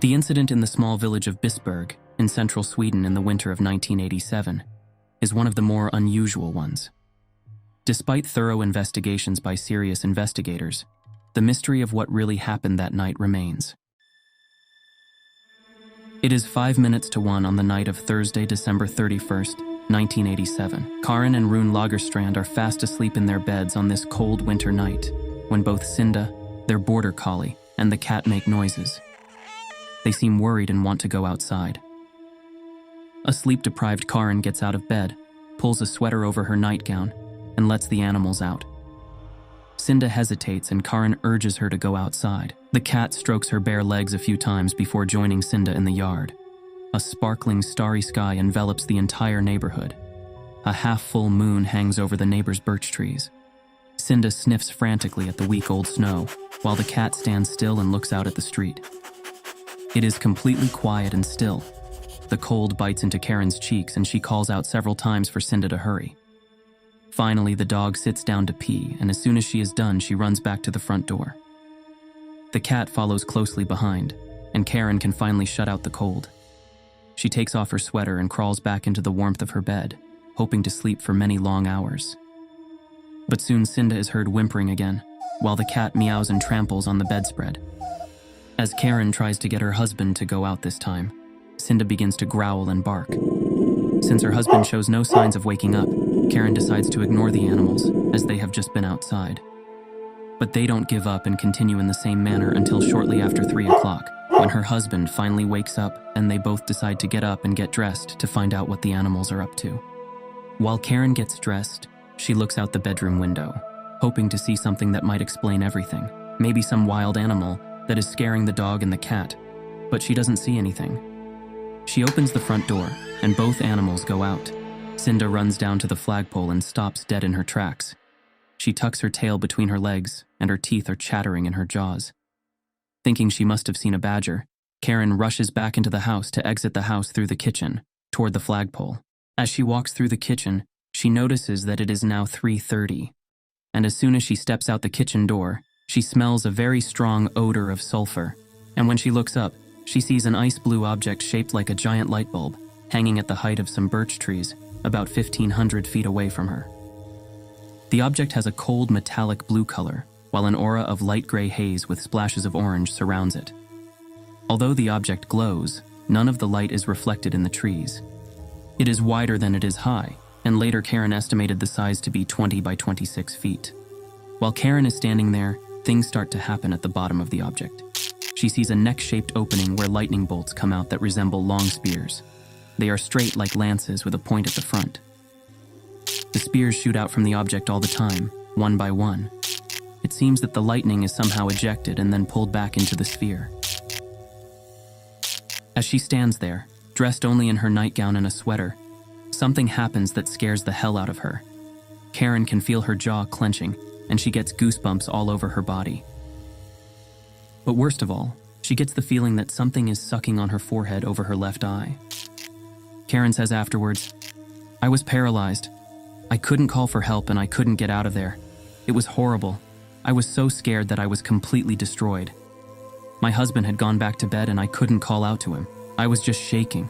The incident in the small village of Bispberg in central Sweden in the winter of 1987 is one of the more unusual ones. Despite thorough investigations by serious investigators, the mystery of what really happened that night remains. It is 5 minutes to 1 on the night of Thursday, December 31st, 1987. Karin and Rune Lagerstrand are fast asleep in their beds on this cold winter night when both Cinda, their border collie, and the cat make noises. They seem worried and want to go outside. A sleep-deprived Karin gets out of bed, pulls a sweater over her nightgown, and lets the animals out. Cinda hesitates and Karin urges her to go outside. The cat strokes her bare legs a few times before joining Cinda in the yard. A sparkling starry sky envelops the entire neighborhood. A half-full moon hangs over the neighbor's birch trees. Cinda sniffs frantically at the week-old snow, while the cat stands still and looks out at the street. It is completely quiet and still. The cold bites into Karin's cheeks and she calls out several times for Cinda to hurry. Finally, the dog sits down to pee, and as soon as she is done, she runs back to the front door. The cat follows closely behind, and Karin can finally shut out the cold. She takes off her sweater and crawls back into the warmth of her bed, hoping to sleep for many long hours. But soon Cinda is heard whimpering again, while the cat meows and tramples on the bedspread. As Karin tries to get her husband to go out this time, Cinda begins to growl and bark. Since her husband shows no signs of waking up, Karin decides to ignore the animals, as they have just been outside. But they don't give up and continue in the same manner until shortly after 3 o'clock, when her husband finally wakes up and they both decide to get up and get dressed to find out what the animals are up to. While Karin gets dressed, she looks out the bedroom window, hoping to see something that might explain everything, maybe some wild animal that is scaring the dog and the cat, but she doesn't see anything. She opens the front door, and both animals go out. Cinda runs down to the flagpole and stops dead in her tracks. She tucks her tail between her legs, and her teeth are chattering in her jaws. Thinking she must have seen a badger, Karin rushes back into the house to exit the house through the kitchen, toward the flagpole. As she walks through the kitchen, she notices that it is now 3:30, and as soon as she steps out the kitchen door, she smells a very strong odor of sulfur, and when she looks up, she sees an ice blue object shaped like a giant light bulb, hanging at the height of some birch trees, about 1,500 feet away from her. The object has a cold metallic blue color, while an aura of light gray haze with splashes of orange surrounds it. Although the object glows, none of the light is reflected in the trees. It is wider than it is high, and later Karin estimated the size to be 20 by 26 feet. While Karin is standing there, things start to happen at the bottom of the object. She sees a neck-shaped opening where lightning bolts come out that resemble long spears. They are straight like lances with a point at the front. The spears shoot out from the object all the time, one by one. It seems that the lightning is somehow ejected and then pulled back into the sphere. As she stands there, dressed only in her nightgown and a sweater, something happens that scares the hell out of her. Karin can feel her jaw clenching, and she gets goosebumps all over her body. But worst of all, she gets the feeling that something is sucking on her forehead over her left eye. Karin says afterwards, "I was paralyzed. I couldn't call for help and I couldn't get out of there. It was horrible. I was so scared that I was completely destroyed. My husband had gone back to bed and I couldn't call out to him. I was just shaking."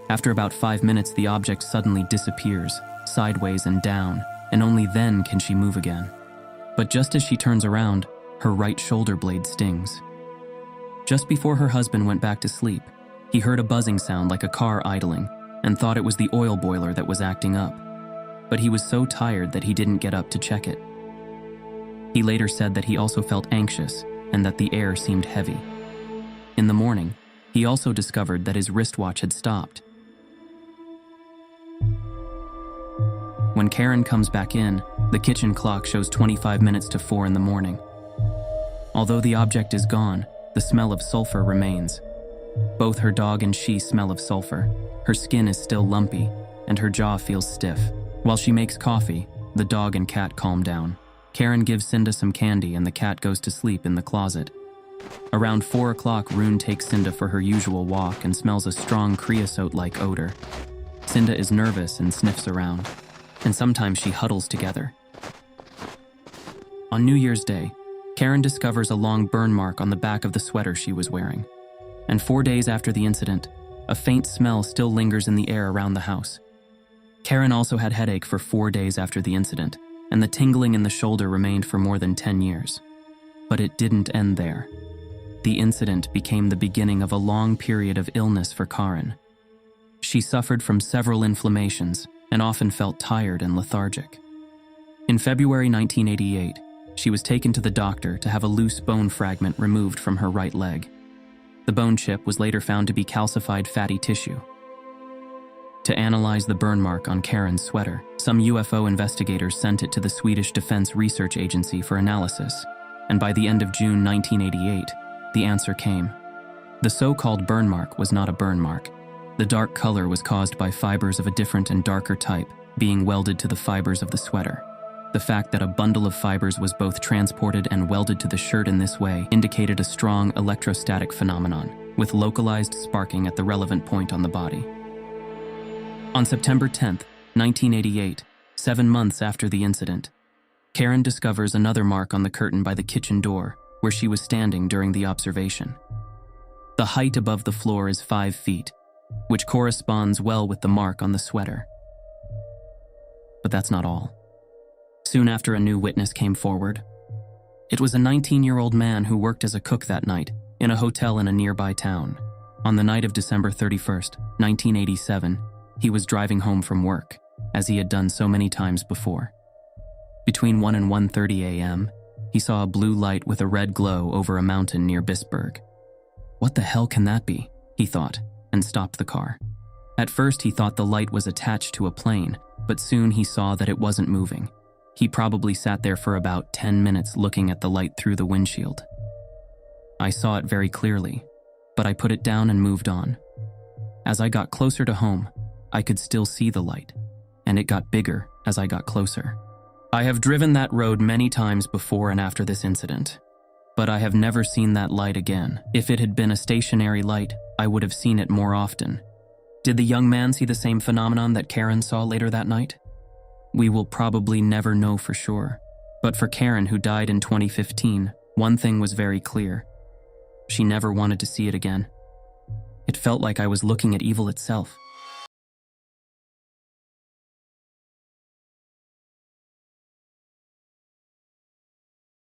After about 5 minutes, the object suddenly disappears, sideways and down, and only then can she move again. But just as she turns around, her right shoulder blade stings. Just before her husband went back to sleep, he heard a buzzing sound like a car idling and thought it was the oil boiler that was acting up. But he was so tired that he didn't get up to check it. He later said that he also felt anxious and that the air seemed heavy. In the morning, he also discovered that his wristwatch had stopped. When Karin comes back in, the kitchen clock shows 25 minutes to 4 in the morning. Although the object is gone, the smell of sulfur remains. Both her dog and she smell of sulfur. Her skin is still lumpy, and her jaw feels stiff. While she makes coffee, the dog and cat calm down. Karin gives Cinda some candy and the cat goes to sleep in the closet. Around 4 o'clock, Rune takes Cinda for her usual walk and smells a strong creosote-like odor. Cinda is nervous and sniffs around, and sometimes she huddles together. On New Year's Day, Karen discovers a long burn mark on the back of the sweater she was wearing. And 4 days after the incident, a faint smell still lingers in the air around the house. Karen also had headache for 4 days after the incident, and the tingling in the shoulder remained for more than 10 years. But it didn't end there. The incident became the beginning of a long period of illness for Karen. She suffered from several inflammations and often felt tired and lethargic. In February 1988, she was taken to the doctor to have a loose bone fragment removed from her right leg. The bone chip was later found to be calcified fatty tissue. To analyze the burn mark on Karen's sweater, some UFO investigators sent it to the Swedish Defense Research Agency for analysis, and by the end of June 1988, the answer came. The so-called burn mark was not a burn mark. The dark color was caused by fibers of a different and darker type being welded to the fibers of the sweater. The fact that a bundle of fibers was both transported and welded to the shirt in this way indicated a strong electrostatic phenomenon, with localized sparking at the relevant point on the body. On September 10, 1988, 7 months after the incident, Karen discovers another mark on the curtain by the kitchen door where she was standing during the observation. The height above the floor is 5 feet, which corresponds well with the mark on the sweater. But that's not all. Soon after, a new witness came forward. It was a 19-year-old man who worked as a cook that night in a hotel in a nearby town. On the night of December 31st, 1987, he was driving home from work, as he had done so many times before. Between 1 and 1:30 a.m., he saw a blue light with a red glow over a mountain near Bispberg. What the hell can that be? He thought, and stopped the car. At first, he thought the light was attached to a plane, but soon he saw that it wasn't moving. He probably sat there for about 10 minutes looking at the light through the windshield. I saw it very clearly, but I put it down and moved on. As I got closer to home, I could still see the light, and it got bigger as I got closer. I have driven that road many times before and after this incident, but I have never seen that light again. If it had been a stationary light, I would have seen it more often. Did the young man see the same phenomenon that Karen saw later that night? We will probably never know for sure. But for Karen, who died in 2015, one thing was very clear. She never wanted to see it again. It felt like I was looking at evil itself.